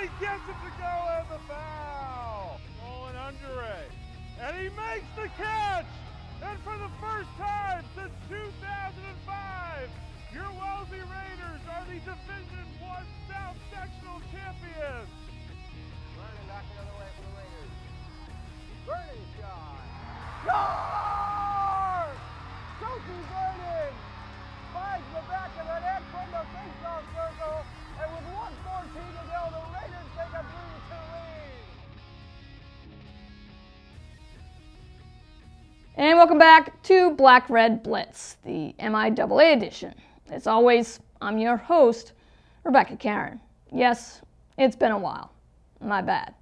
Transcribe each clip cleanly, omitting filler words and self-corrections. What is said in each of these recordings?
he gets it to go and the foul. Rolling under it. And he makes the catch. And for the first time since 2005, your Wellesley Raiders are the Division I South Sectional Champions. Vernon back the other way for the Raiders. Vernon shot. Score! Sophie Vernon finds the back of the net from the faceoff circle, and with 1:14 to go, the Raiders take a 3-2 lead. And welcome back to Black Red Blitz, the MIAA edition. As always, I'm your host, Rebecca Karen. Yes, it's been a while. My bad.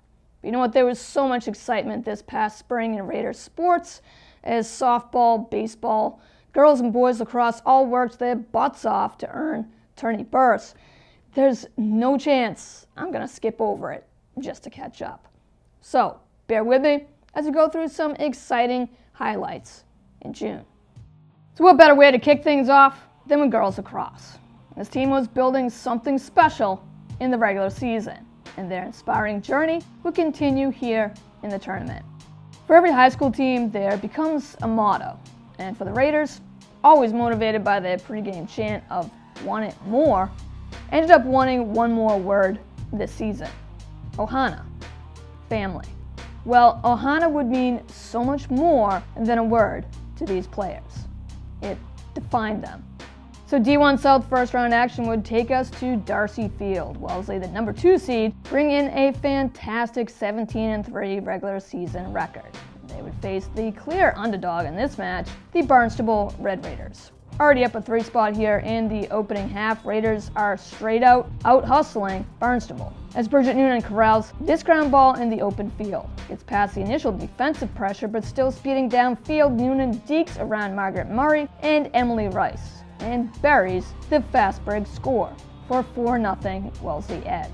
But you know what? There was so much excitement this past spring in Raiders sports as softball, baseball, girls and boys lacrosse all worked their butts off to earn tourney berths. There's no chance I'm going to skip over it just to catch up. So, bear with me as we go through some exciting highlights in June. So what better way to kick things off than with girls lacrosse? This team was building something special in the regular season, and their inspiring journey will continue here in the tournament. For every high school team, there becomes a motto, and for the Raiders, always motivated by their pregame chant of "want it more," ended up wanting one more word this season: Ohana, family. Well, Ohana would mean so much more than a word to these players. It defined them. So D1 South first round action would take us to Darcy Field. Wellesley, the number 2 seed, bring in a fantastic 17-3 regular season record. They would face the clear underdog in this match, the Barnstable Red Raiders. Already up a 3 spot here in the opening half, Raiders are straight out hustling Barnstable, as Bridget Noonan corrals this ground ball in the open field. Gets past the initial defensive pressure, but still speeding downfield, Noonan dekes around Margaret Murray and Emily Rice, and buries the fast break score for 4-0 Wellesley Edge.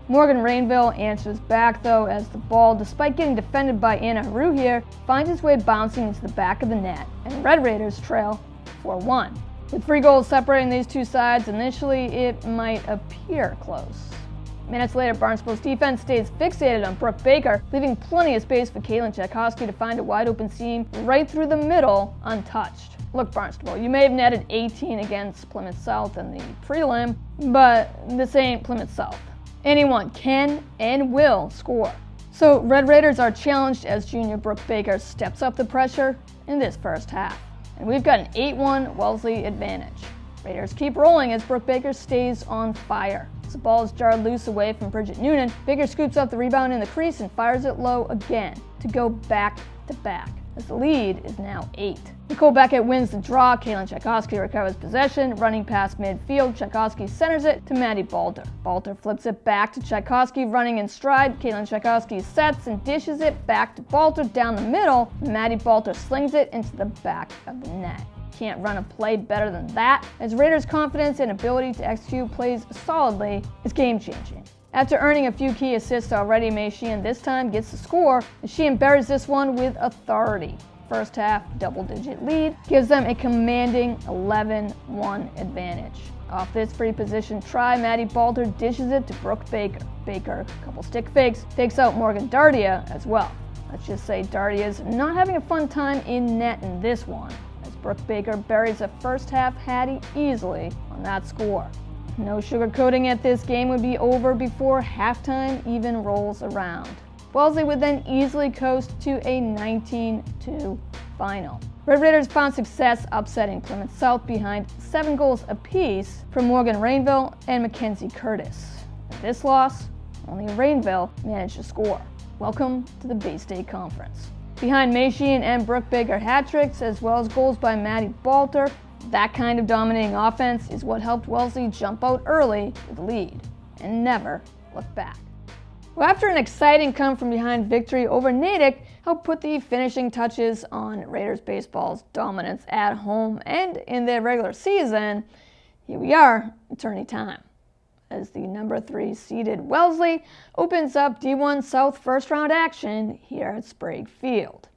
Morgan Rainville answers back though, as the ball, despite getting defended by Anna Haru here, finds its way bouncing into the back of the net, and Red Raiders trail 4-1. With 3 goals separating these two sides, initially it might appear close. Minutes later, Barnstable's defense stays fixated on Brooke Baker, leaving plenty of space for Caitlin Tchaikovsky to find a wide open seam right through the middle untouched. Look, Barnstable, you may have netted 18 against Plymouth South in the prelim, but this ain't Plymouth South. Anyone can and will score. So Red Raiders are challenged as junior Brooke Baker steps up the pressure in this first half. And we've got an 8-1 Wellesley advantage. Raiders keep rolling as Brooke Baker stays on fire. As the ball is jarred loose away from Bridget Noonan, Baker scoops up the rebound in the crease and fires it low again to go back to back, as the lead is now 8. Nicole Beckett wins the draw. Caitlin Tchaikovsky recovers possession, running past midfield. Tchaikovsky centers it to Maddie Balter. Balter flips it back to Tchaikovsky, running in stride. Caitlin Tchaikovsky sets and dishes it back to Balter down the middle. Maddie Balter slings it into the back of the net. Can't run a play better than that, as Raiders' confidence and ability to execute plays solidly is game-changing. After earning a few key assists already, May Sheehan this time gets the score, and Sheehan buries this one with authority. First half double-digit lead gives them a commanding 11-1 advantage. Off this free position try, Maddie Balter dishes it to Brooke Baker. Baker, a couple stick fakes, takes out Morgan Dardia as well. Let's just say Dardia's not having a fun time in net in this one, as Brooke Baker buries a first half Hattie easily on that score. No sugarcoating it, this game would be over before halftime even rolls around. Wellesley would then easily coast to a 19-2 final. Red Raiders found success upsetting Plymouth South behind 7 goals apiece from Morgan Rainville and Mackenzie Curtis. In this loss, only Rainville managed to score. Welcome to the Bay State Conference. Behind May Sheehan and Brooke Baker hat-tricks, as well as goals by Maddie Balter, that kind of dominating offense is what helped Wellesley jump out early with the lead and never look back. Well, after an exciting come-from-behind victory over Natick helped put the finishing touches on Raiders baseball's dominance at home and in their regular season, here we are at tourney time, as the number 3 seeded Wellesley opens up D1 South first round action here at Sprague Field.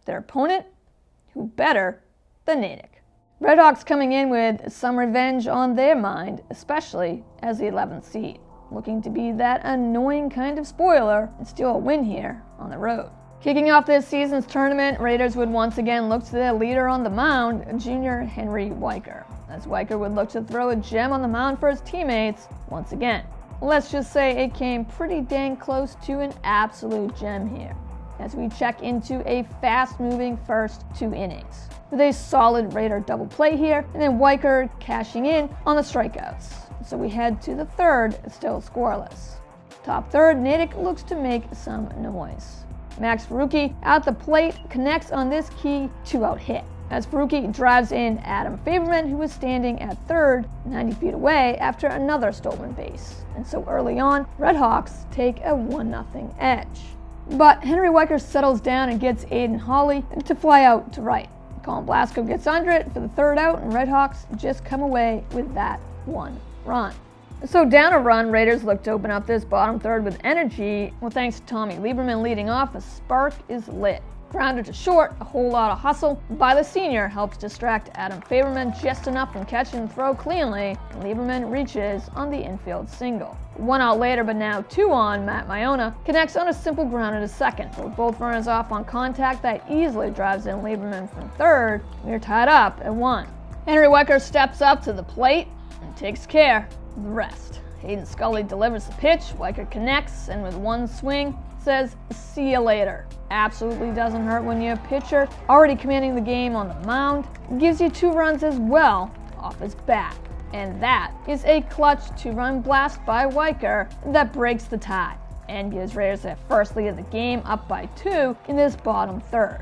Their opponent, who better than Natick? Redhawks coming in with some revenge on their mind, especially as the 11th seed. looking to be that annoying kind of spoiler and steal a win here on the road. Kicking off this season's tournament, Raiders would once again look to their leader on the mound, junior Henry Weicker, as Weicker would look to throw a gem on the mound for his teammates once again. Let's just say it came pretty dang close to an absolute gem here, as we check into a fast-moving first 2 innings, with a solid Raider double play here, and then Weicker cashing in on the strikeouts. So we head to the third, still scoreless. Top third, Natick looks to make some noise. Max Faruqi at the plate connects on this key 2-out hit, as Faruqi drives in Adam Faberman, who was standing at third 90 feet away after another stolen base. And so early on, Red Hawks take a 1-0 edge. But Henry Weicker settles down and gets Aiden Hawley to fly out to right. Colin Blasco gets under it for the 3rd out, and Red Hawks just come away with that 1 run. So down a run, Raiders look to open up this bottom third with energy. Well, thanks to Tommy Lieberman leading off, a spark is lit. Grounder to short, a whole lot of hustle by the senior helps distract Adam Faberman just enough from catch and throw cleanly, and Lieberman reaches on the infield single. 1 out later, but now 2 on, Matt MIAA connects on a simple grounder to second, but with both runners off on contact, that easily drives in Lieberman from third. We're tied up at 1. Henry Weicker steps up to the plate and takes care of the rest. Hayden Scully delivers the pitch, Weicker connects, and with 1 swing, says, "See you later." Absolutely doesn't hurt when your pitcher, already commanding the game on the mound, gives you 2 runs as well off his bat. And that is a clutch 2-run blast by Weicker that breaks the tie and gives Raiders their first lead of the game, up by 2 in this bottom third.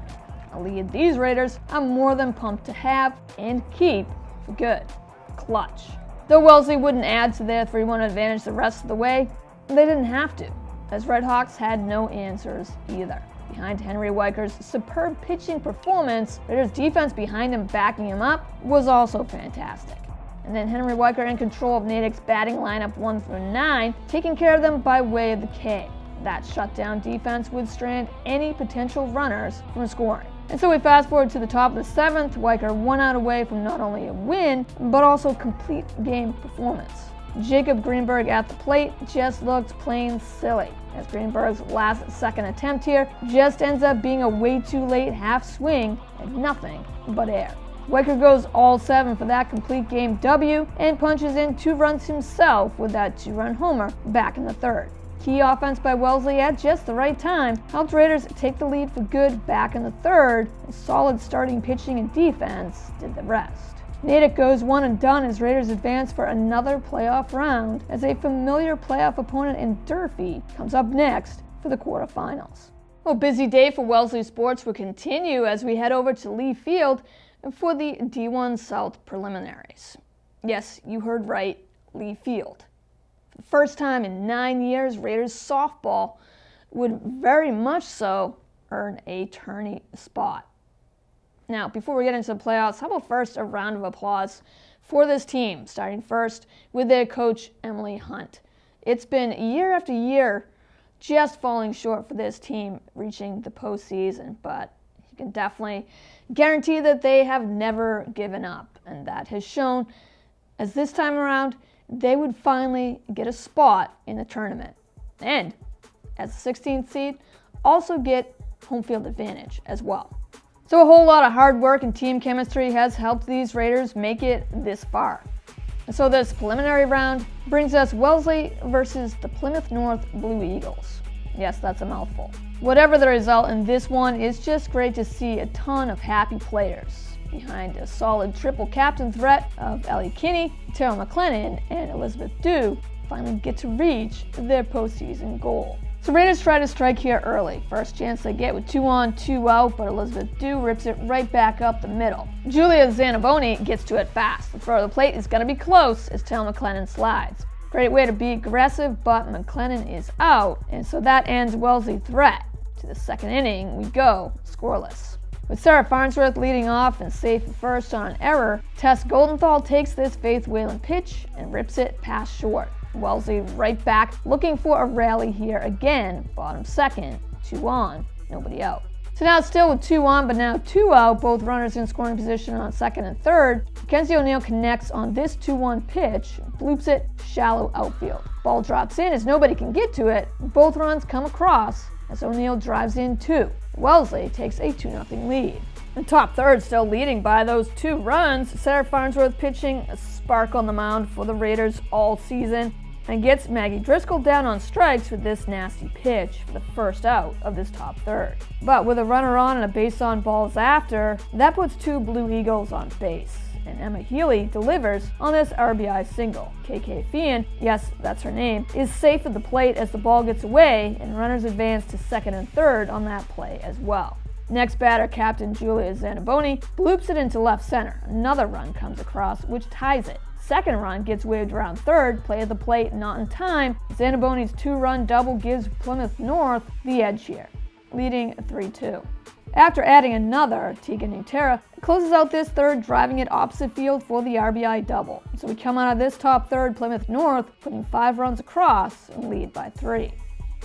A lead these Raiders are more than pumped to have and keep for good. Clutch. Though Wellesley wouldn't add to their 3-1 advantage the rest of the way, they didn't have to, as Red Hawks had no answers either. Behind Henry Weicker's superb pitching performance, Raiders' defense behind him backing him up was also fantastic. And then Henry Weicker in control of Natick's batting lineup 1 through 9, taking care of them by way of the K. That shutdown defense would strand any potential runners from scoring. And so we fast forward to the top of the 7th, Weicker 1 out away from not only a win, but also complete game performance. Jacob Greenberg at the plate just looked plain silly, as Greenberg's last second attempt here just ends up being a way too late half swing and nothing but air. Weicker goes all 7 for that complete game W and punches in 2 runs himself with that 2-run homer back in the 3rd. Key offense by Wellesley at just the right time helped Raiders take the lead for good back in the 3rd, and solid starting pitching and defense did the rest. Natick goes 1 and done as Raiders advance for another playoff round, as a familiar playoff opponent in Durfee comes up next for the quarterfinals. Well, busy day for Wellesley sports will continue as we head over to Lee Field for the D1 South preliminaries. Yes, you heard right, Lee Field. For the first time in 9 years, Raiders softball would very much so earn a tourney spot. Now, before we get into the playoffs, how about first a round of applause for this team, starting first with their coach, Emily Hunt. It's been year after year just falling short for this team reaching the postseason, but you can definitely guarantee that they have never given up, and that has shown as this time around they would finally get a spot in the tournament, and as the 16th seed, also get home field advantage as well. So a whole lot of hard work and team chemistry has helped these Raiders make it this far. So this preliminary round brings us Wellesley versus the Plymouth North Blue Eagles. Yes, that's a mouthful. Whatever the result in this one, it's just great to see a ton of happy players behind a solid triple captain threat of Ellie Kinney, Terrell McLennan, and Elizabeth Dew finally get to reach their postseason goal. So Raiders try to strike here early. First chance they get with 2 on, 2 out, but Elizabeth Dew rips it right back up the middle. Julia Zanaboni gets to it fast. The throw to the plate is going to be close as Terrell McLennan slides. Great way to be aggressive, but McLennan is out, and so that ends Wellesley's threat. To the 2nd inning, we go scoreless. With Sarah Farnsworth leading off and safe at first on an error, Tess Goldenthal takes this Faith Whalen pitch and rips it past short. Wellesley right back, looking for a rally here again, bottom 2nd, 2 on, nobody out. So now it's still with 2 on, but now 2 out, both runners in scoring position on second and third. Mackenzie O'Neill connects on this 2-1 pitch, bloops it, shallow outfield. Ball drops in as nobody can get to it. Both runs come across as O'Neill drives in 2. Wellesley takes a 2-0 lead. The top third still leading by those 2 runs. Sarah Farnsworth pitching a spark on the mound for the Raiders all season, and gets Maggie Driscoll down on strikes with this nasty pitch for the first out of this top third. But with a runner on and a base on balls after, that puts 2 Blue Eagles on base, and Emma Healy delivers on this RBI single. KK Fian, yes, that's her name, is safe at the plate as the ball gets away, and runners advance to second and third on that play as well. Next batter, captain Julia Zanaboni, bloops it into left center. Another run comes across, which ties it. Second run gets waved around third, play at the plate not in time. Zanaboni's 2-run double gives Plymouth North the edge here, leading 3-2. After adding another, Tegan Nutera closes out this third, driving it opposite field for the RBI double. So we come out of this top third, Plymouth North, putting 5 runs across and lead by 3.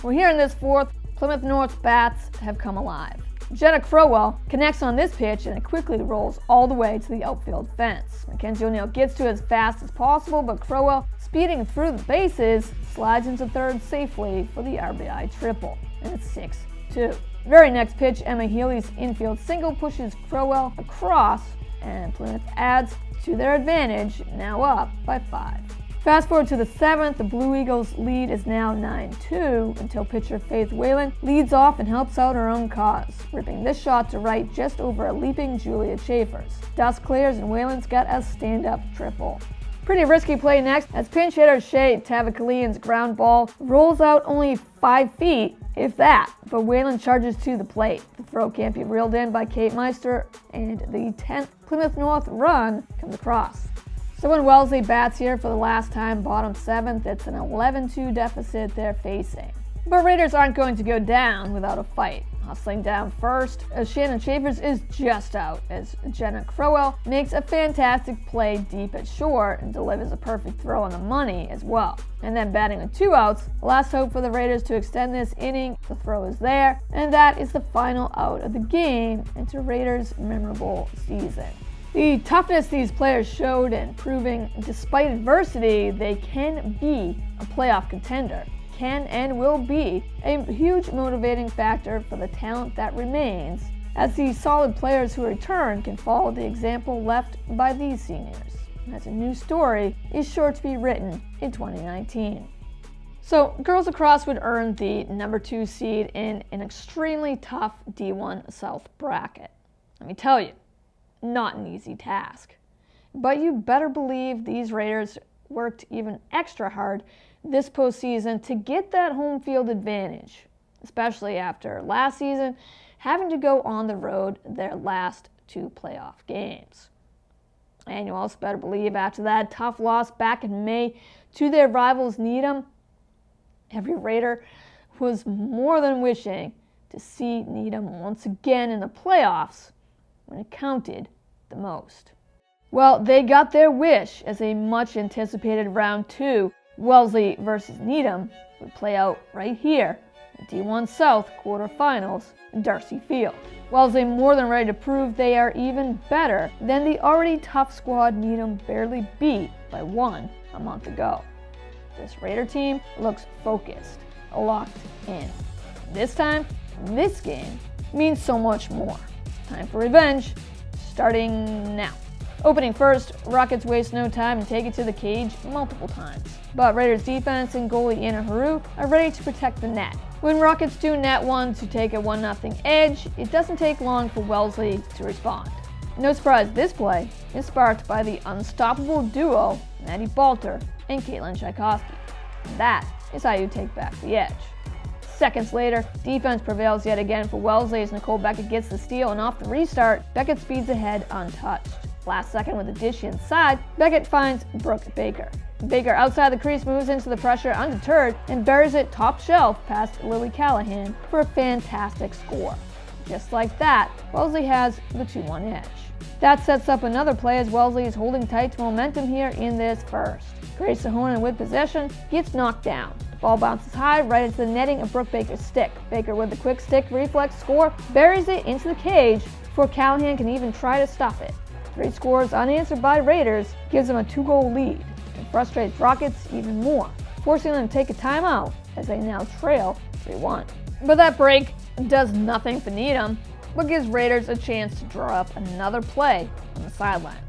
Well, here in this fourth, Plymouth North's bats have come alive. Jenna Crowell connects on this pitch and it quickly rolls all the way to the outfield fence. Mackenzie O'Neill gets to it as fast as possible, but Crowell, speeding through the bases, slides into third safely for the RBI triple, and it's 6-2. Very next pitch, Emma Healy's infield single pushes Crowell across, and Plymouth adds to their advantage, now up by 5. Fast forward to the 7th, the Blue Eagles' lead is now 9-2 until pitcher Faith Whalen leads off and helps out her own cause, ripping this shot to right just over a leaping Julia Chafers. Dust clears and Whalen's got a stand-up triple. Pretty risky play next as pinch hitter Shay Tavakalian's ground ball rolls out only 5 feet, if that, but Whalen charges to the plate. The throw can't be reeled in by Kate Meister, and the 10th Plymouth North run comes across. So when Wellesley bats here for the last time, bottom 7th, it's an 11-2 deficit they're facing. But Raiders aren't going to go down without a fight. Hustling down first, as Shannon Chafers is just out, as Jenna Crowell makes a fantastic play deep at short and delivers a perfect throw on the money as well. And then batting with 2 outs, last hope for the Raiders to extend this inning, the throw is there, and that is the final out of the game into Raiders' memorable season. The toughness these players showed and proving despite adversity they can be a playoff contender, can and will be a huge motivating factor for the talent that remains, as the solid players who return can follow the example left by these seniors, as a new story is sure to be written in 2019. So, girls lacrosse would earn the number 2 seed in an extremely tough D1 South bracket. Let me tell you, not an easy task. But you better believe these Raiders worked even extra hard this postseason to get that home field advantage, especially after last season having to go on the road their last 2 playoff games. And you also better believe after that tough loss back in May to their rivals Needham, every Raider was more than wishing to see Needham once again in the playoffs when it counted the most. Well, they got their wish as a much anticipated round 2, Wellesley versus Needham, would play out right here in D1 South quarterfinals in Durfee Field. Wellesley more than ready to prove they are even better than the already tough squad Needham barely beat by 1 a month ago. This Raider team looks focused, locked in. This time, this game means so much more. Time for revenge, starting now. Opening first, Rockets waste no time and take it to the cage multiple times. But Raiders defense and goalie Anna Haru are ready to protect the net. When Rockets do net 1 to take a 1-0 edge, it doesn't take long for Wellesley to respond. No surprise this play is sparked by the unstoppable duo Maddie Balter and Caitlin Tchaikovsky. That is how you take back the edge. Seconds later, defense prevails yet again for Wellesley as Nicole Beckett gets the steal, and off the restart, Beckett speeds ahead untouched. Last second with a dish inside, Beckett finds Brooke Baker. Baker outside the crease moves into the pressure undeterred and buries it top shelf past Lily Callahan for a fantastic score. Just like that, Wellesley has the 2-1 edge. That sets up another play as Wellesley is holding tight to momentum here in this first. Grace Sahonen with possession gets knocked down. Ball bounces high right into the netting of Brooke Baker's stick. Baker with the quick stick reflex score buries it into the cage before Callahan can even try to stop it. 3 scores unanswered by Raiders gives them a 2-goal lead and frustrates Rockets even more, forcing them to take a timeout as they now trail 3-1. But that break does nothing for Needham, but gives Raiders a chance to draw up another play on the sidelines.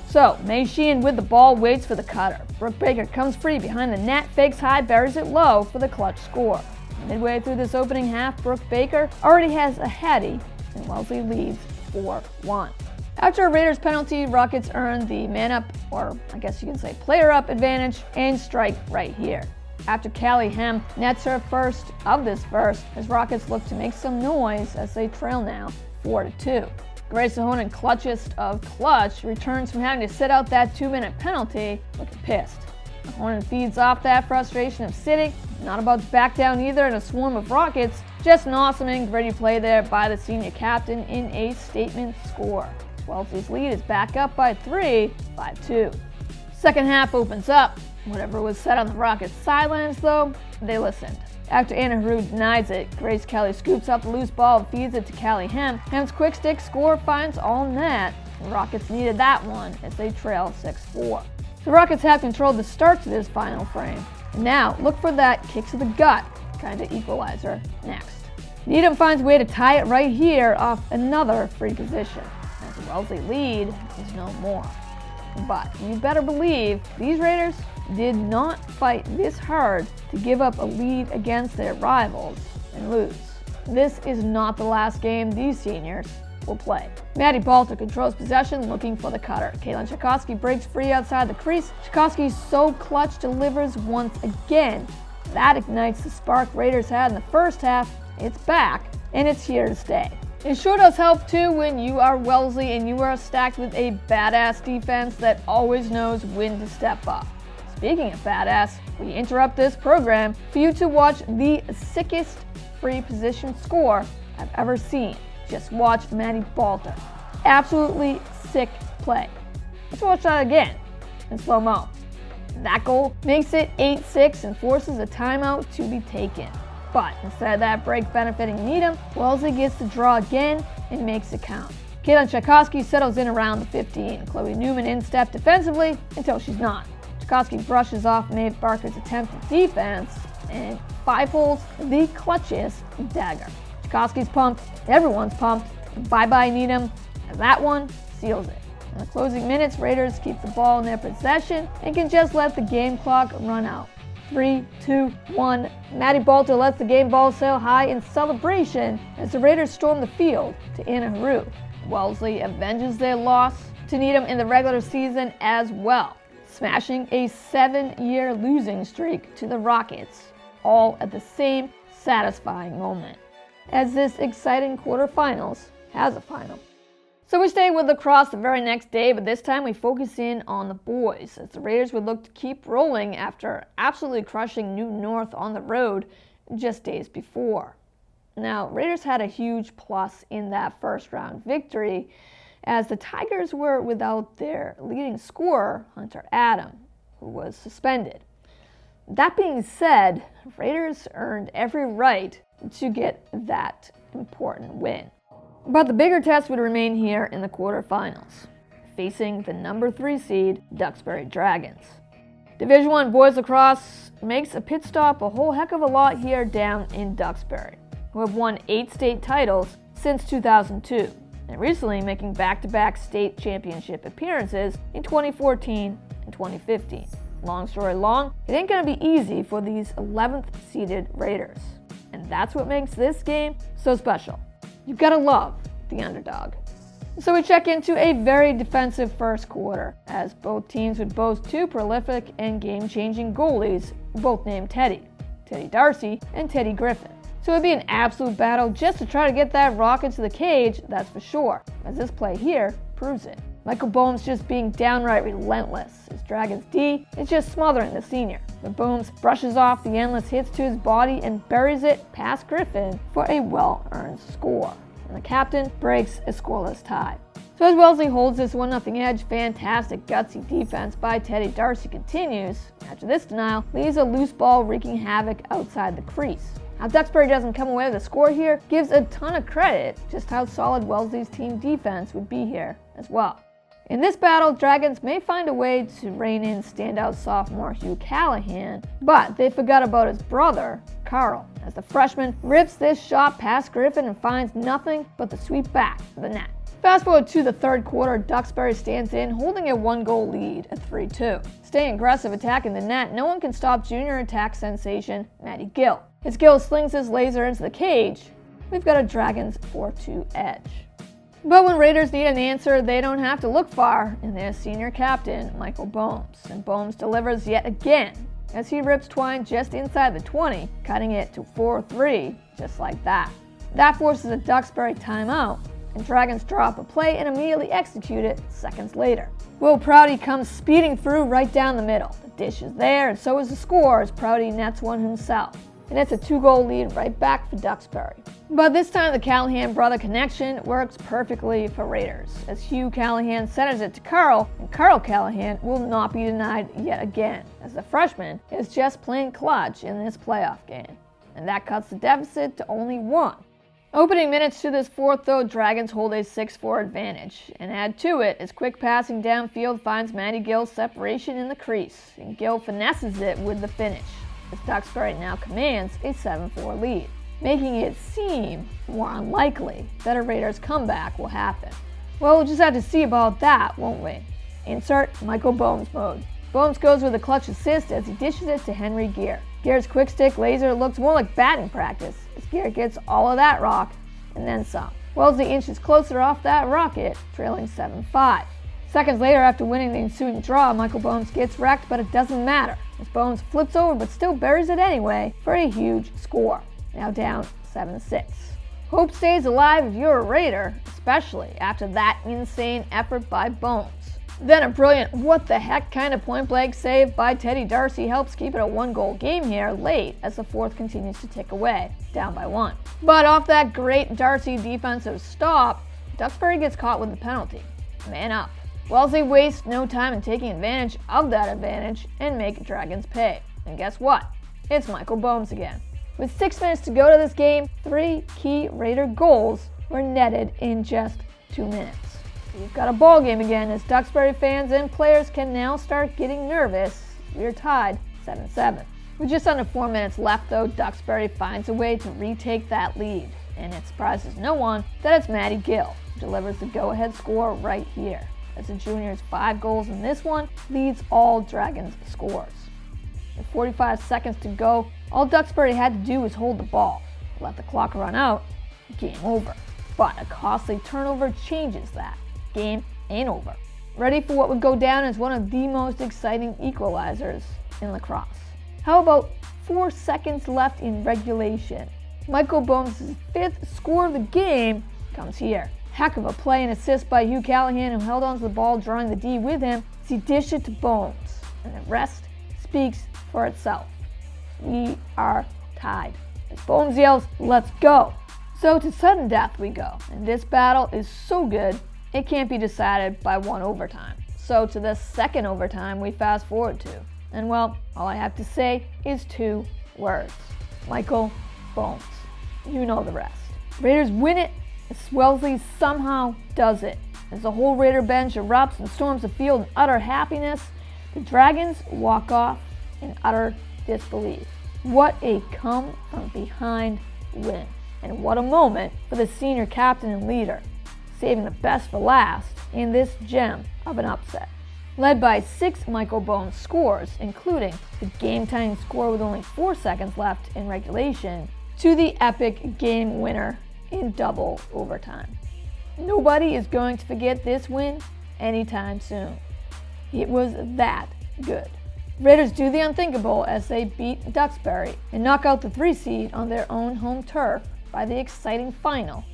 So, May Sheehan with the ball waits for the cutter. Brooke Baker comes free behind the net, fakes high, buries it low for the clutch score. Midway through this opening half, Brooke Baker already has a heady, and Wellesley leads 4-1. After a Raiders penalty, Rockets earn the man-up, or I guess you can say player-up advantage, and strike right here. After Callie Hem nets her first of this first, as Rockets look to make some noise as they trail now 4-2. Grace Ahonen, clutchest of clutch, returns from having to sit out that 2-minute penalty looking pissed. Ahonen feeds off that frustration of sitting, not about to back down either in a swarm of Rockets, just an awesome and gritty play there by the senior captain in a statement score. Wellesley's lead is back up by 3, 5-2. Second half opens up. Whatever was said on the Rockets sidelines, though, they listened. After Anna Haru denies it, Grace Kelly scoops up the loose ball and feeds it to Callie Hem. Hem's quick stick score finds all net. The Rockets needed that one as they trail 6-4. The Rockets have controlled the start to this final frame. And now, look for that kick to the gut kind of equalizer next. Needham finds a way to tie it right here off another free position, as the Wellesley lead is no more. But you better believe these Raiders did not fight this hard to give up a lead against their rivals and lose. This is not the last game these seniors will play. Maddie Balter controls possession, looking for the cutter. Kaylin Tchaikovsky breaks free outside the crease. Tchaikovsky so clutch delivers once again. That ignites the spark Raiders had in the first half. It's back, and it's here to stay. It sure does help too when you are Wellesley and you are stacked with a badass defense that always knows when to step up. Speaking of badass, we interrupt this program for you to watch the sickest free position score I've ever seen. Just watch Maddie Balter. Absolutely sick play. Let's watch that again in slow-mo. That goal makes it 8-6 and forces a timeout to be taken. But instead of that break benefiting Needham, Wellesley gets to draw again and makes it count. Kaylin Tchaikovsky settles in around the 15. Chloe Newman in step defensively until she's not. Tchaikovsky brushes off Maeve Barker's attempt at defense and 5-holes the clutchiest dagger. Tchaikovsky's pumped, everyone's pumped, and bye-bye Needham, and that one seals it. In the closing minutes, Raiders keep the ball in their possession and can just let the game clock run out. 3, 2, 1. Maddie Balter lets the game ball sail high in celebration as the Raiders storm the field to Anna Haru. Wellesley avenges their loss to Needham in the regular season as well, smashing a 7-year losing streak to the Rockets, all at the same satisfying moment, as this exciting quarterfinals has a final. So we stay with lacrosse the very next day, but this time we focus in on the boys, as the Raiders would look to keep rolling after absolutely crushing New North on the road just days before. Now, Raiders had a huge plus in that first round victory, as the Tigers were without their leading scorer, Hunter Adam, who was suspended. That being said, Raiders earned every right to get that important win. But the bigger test would remain here in the quarterfinals, facing the number 3 seed Duxbury Dragons. Division I boys lacrosse makes a pit stop a whole heck of a lot here down in Duxbury, who have won 8 state titles since 2002, and recently making back-to-back state championship appearances in 2014 and 2015. Long story long, it ain't gonna be easy for these 11th seeded Raiders, and that's what makes this game so special. You've got to love the underdog. So we check into a very defensive first quarter, as both teams would boast 2 prolific and game-changing goalies, both named Teddy Darcy and Teddy Griffin. So it'd be an absolute battle just to try to get that rocket to the cage, that's for sure, as this play here proves it. Michael Bohms just being downright relentless, as Dragons D is just smothering the senior. But Bohms brushes off the endless hits to his body and buries it past Griffin for a well-earned score. and the captain breaks a scoreless tie. So as Wellesley holds this 1-0 edge, fantastic gutsy defense by Teddy Darcy continues. After this denial, leaves a loose ball wreaking havoc outside the crease. How Duxbury doesn't come away with a score here gives a ton of credit just how solid Wellesley's team defense would be here as well. In this battle, Dragons may find a way to rein in standout sophomore Hugh Callahan, but they forgot about his brother, Carl, as the freshman rips this shot past Griffin and finds nothing but the sweep back of the net. Fast forward to the third quarter, Duxbury stands in, holding a 1-goal lead at 3-2. Staying aggressive, attacking the net, no one can stop junior attack sensation Matty Gill. As Gill slings his laser into the cage, we've got a Dragons 4-2 edge. But when Raiders need an answer, they don't have to look far in their senior captain, Michael Bohms. And Bohms delivers yet again, as he rips Twine just inside the 20, cutting it to 4-3, just like that. That forces a Duxbury timeout, and Dragons draw up a play and immediately execute it seconds later. Will Prouty comes speeding through right down the middle. The dish is there, and so is the score as Prouty nets one himself. And it's a 2-goal lead right back for Duxbury. But this time the Callahan brother connection works perfectly for Raiders, as Hugh Callahan centers it to Carl, and Carl Callahan will not be denied yet again, as the freshman is just plain clutch in this playoff game. And that cuts the deficit to only 1. Opening minutes to this fourth, though, Dragons hold a 6-4 advantage, and add to it as quick passing downfield finds Matty Gill's separation in the crease, and Gill finesses it with the finish, as Duxbury now commands a 7-4 lead, making it seem more unlikely that a Raiders comeback will happen. Well, we'll just have to see about that, won't we? Insert Michael Bohms mode. Bohms goes with a clutch assist as he dishes it to Henry Gear. Gear's quick stick laser looks more like batting practice, as Gear gets all of that rock and then some. Wellesley inches closer off that rocket, trailing 7-5. Seconds later, after winning the ensuing draw, Michael Bohms gets wrecked, but it doesn't matter, as Bohms flips over but still buries it anyway for a huge score, now down 7-6. Hope stays alive if you're a Raider, especially after that insane effort by Bohms. Then a brilliant what-the-heck kind of point-blank save by Teddy Darcy helps keep it a 1-goal game here late as the fourth continues to tick away, down by 1. But off that great Darcy defensive stop, Duxbury gets caught with the penalty. Man up. Wellesley wastes no time in taking advantage of that advantage and make Dragons pay. And guess what? It's Michael Bohms again. With 6 minutes to go to this game, 3 key Raider goals were netted in just 2 minutes. We've got a ball game again as Duxbury fans and players can now start getting nervous. We're tied 7-7. With just under 4 minutes left, though, Duxbury finds a way to retake that lead, and it surprises no one that it's Matty Gill who delivers the go-ahead score right here, as the junior's 5 goals in this one leads all Dragons scores. With 45 seconds to go, all Duxbury had to do was hold the ball, let the clock run out, game over. But a costly turnover changes that. Game ain't over. Ready for what would go down as one of the most exciting equalizers in lacrosse. How about 4 seconds left in regulation? Michael Bohms' 5th score of the game comes here. Heck of a play and assist by Hugh Callahan, who held onto the ball, drawing the D with him as he dished it to Bohms. And the rest speaks for itself. We are tied. As Bohms yells, "Let's go!" So to sudden death we go, and this battle is so good it can't be decided by 1 overtime. So to the second overtime we fast forward to, and well, all I have to say is 2 words. Michael Bohms. You know the rest. Raiders win it as Wellesley somehow does it. As the whole Raider bench erupts and storms the field in utter happiness, the Dragons walk off in utter disbelief. What a come-from-behind win. And what a moment for the senior captain and leader, saving the best for last in this gem of an upset. Led by 6 Michael Bohms scores, including the game-tying score with only 4 seconds left in regulation, to the epic game winner in double overtime. Nobody is going to forget this win anytime soon. It was that good. Raiders do the unthinkable as they beat Duxbury and knock out the 3 seed on their own home turf by the exciting final,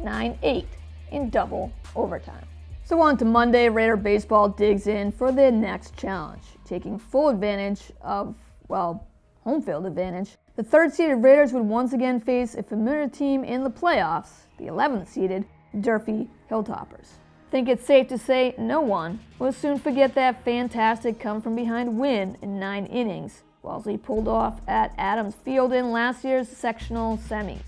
9-8 in double overtime. So on to Monday, Raider baseball digs in for their next challenge, taking full advantage of, home field advantage. The third-seeded Raiders would once again face a familiar team in the playoffs, the 11th-seeded Durfee Hilltoppers. I think it's safe to say no one will soon forget that fantastic come-from-behind win in 9 innings Wellesley pulled off at Adams Field in last year's sectional semis.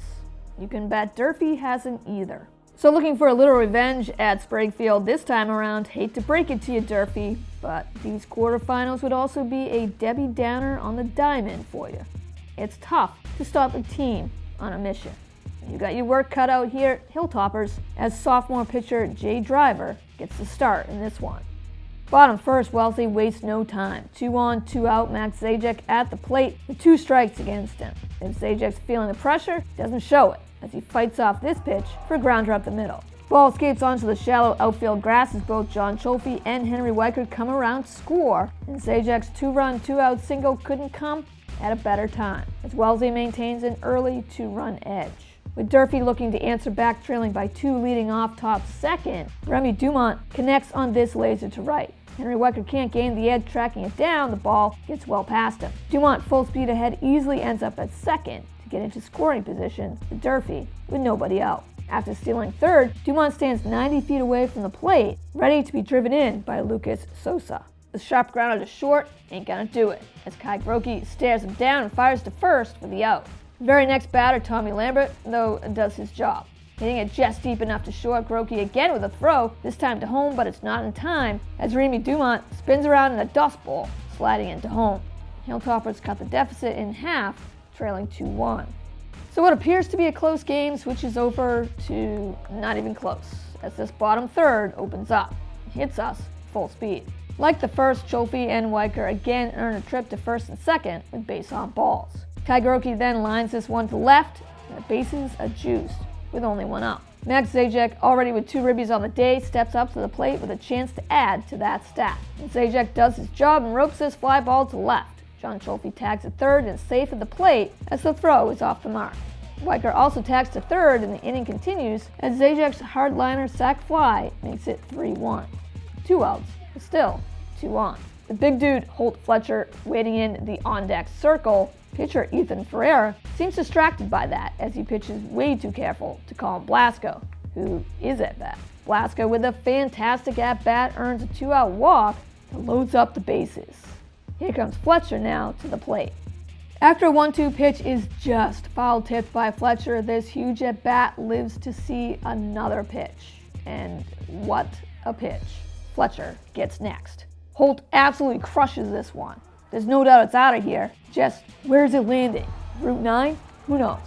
You can bet Durfee hasn't either. So looking for a little revenge at Sprague Field this time around. Hate to break it to you, Durfee, but these quarterfinals would also be a Debbie Downer on the diamond for you. It's tough to stop a team on a mission. You got your work cut out here at Hilltoppers as sophomore pitcher Jay Driver gets the start in this one. Bottom first, Wellesley wastes no time. 2 on, 2 out, Max Zajac at the plate with 2 strikes against him. If Zajac's feeling the pressure, he doesn't show it as he fights off this pitch for a grounder up the middle. Ball escapes onto the shallow outfield grass as both John Cholfie and Henry Weicker come around to score, and Zajac's 2-run, 2-out single couldn't come at a better time as Wellesley maintains an early 2-run edge. With Durfee looking to answer back, trailing by 2 leading off top second, Remy Dumont connects on this laser to right. Henry Weicker can't gain the edge, tracking it down, the ball gets well past him. Dumont, full speed ahead, easily ends up at second to get into scoring position to Durfee with nobody out. After stealing third, Dumont stands 90 feet away from the plate, ready to be driven in by Lucas Sosa. The sharp grounder to short ain't gonna do it, as Kai Grokey stares him down and fires to first for the out. The very next batter, Tommy Lambert, though, does his job, hitting it just deep enough to short. Grokey again with a throw, this time to home, but it's not in time, as Remy Dumont spins around in a dust bowl, sliding into home. Hilltoppers cut the deficit in half, trailing 2-1. So what appears to be a close game switches over to not even close, as this bottom third opens up and hits us full speed. Like the first, Cholfie and Weicker again earn a trip to first and second with base on balls. Kai Grokey then lines this one to left, and the bases are juiced with only 1 out. Max Zajac, already with 2 ribbies on the day, steps up to the plate with a chance to add to that stat. And Zajac does his job and ropes this fly ball to left. John Cholfie tags at third and is safe at the plate as the throw is off the mark. Weicker also tags to third and the inning continues as Zajac's hardliner sac fly makes it 3-1. 2 outs, but still 2 on. The big dude, Holt Fletcher, waiting in the on-deck circle. Pitcher Ethan Ferreira seems distracted by that as he pitches way too careful to Colin Blasco, who is at bat. Blasco, with a fantastic at-bat, earns a 2-out walk and loads up the bases. Here comes Fletcher now to the plate. After a 1-2 pitch is just foul-tipped by Fletcher, this huge at-bat lives to see another pitch. And what a pitch. Fletcher gets next. Holt absolutely crushes this one. There's no doubt it's out of here. Just where's it landing? Route 9? Who knows?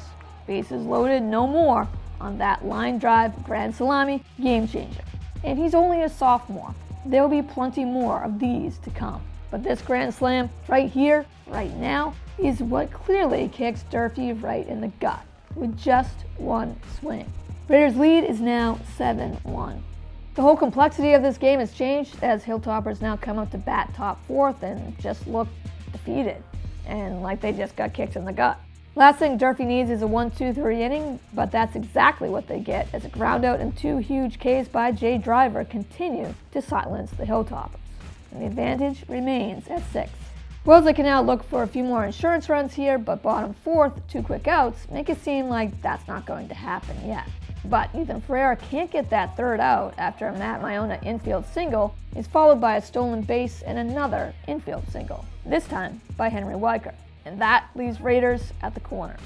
Bases loaded, no more on that line drive grand salami game changer. And he's only a sophomore. There'll be plenty more of these to come. But this grand slam right here, right now, is what clearly kicks Durfee right in the gut with just 1 swing. Raiders' lead is now 7-1. The whole complexity of this game has changed as Hilltoppers now come up to bat top 4th and just look defeated and like they just got kicked in the gut. Last thing Durfee needs is a 1-2-3 inning, but that's exactly what they get as a ground out and 2 huge Ks by Jay Driver continue to silence the Hilltoppers. And the advantage remains at 6. Wellesley can now look for a few more insurance runs here, but bottom 4th, 2 quick outs make it seem like that's not going to happen yet. But Ethan Ferreira can't get that 3rd out after a Matt Maiona infield single is followed by a stolen base and another infield single, this time by Henry Weicker. And that leaves Raiders at the corners.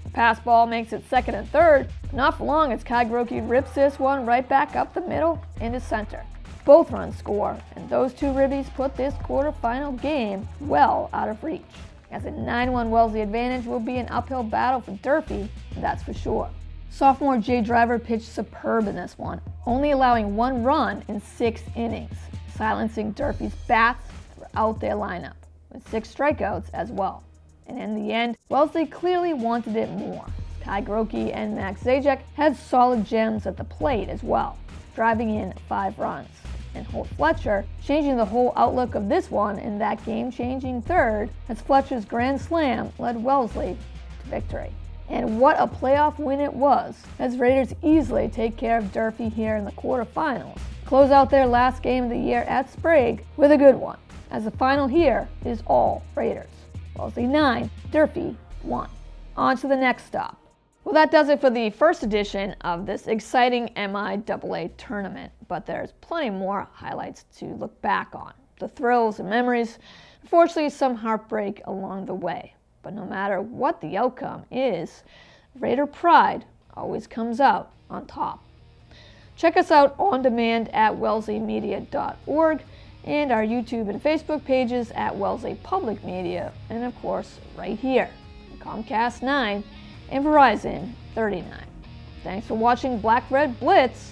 The pass ball makes it 2nd and 3rd, but not for long as Kai Grokey rips this one right back up the middle into center. Both runs score, and those 2 ribbies put this quarterfinal game well out of reach. As a 9-1 Wellesley advantage will be an uphill battle for Durfee, that's for sure. Sophomore Jay Driver pitched superb in this one, only allowing 1 run in 6 innings, silencing Durfee's bats throughout their lineup, with 6 strikeouts as well. And in the end, Wellesley clearly wanted it more. Kai Grokey and Max Zajac had solid gems at the plate as well, driving in 5 runs. And Holt Fletcher changing the whole outlook of this one in that game-changing 3rd as Fletcher's grand slam led Wellesley to victory. And what a playoff win it was, as Raiders easily take care of Durfee here in the quarterfinals, close out their last game of the year at Sprague with a good one, as the final here is all Raiders. Wellesley 9, Durfee won. On to the next stop. Well, that does it for the first edition of this exciting MIAA tournament, but there's plenty more highlights to look back on. The thrills and memories, unfortunately some heartbreak along the way. But no matter what the outcome is, Raider pride always comes out on top. Check us out on demand at wellesleymedia.org and our YouTube and Facebook pages at Wellesley Public Media, and of course right here, Comcast 9 and Verizon 39. Thanks for watching Black Red Blitz.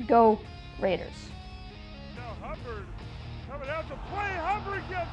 Go Raiders. Now Hubbard coming out to play. Hubbard gets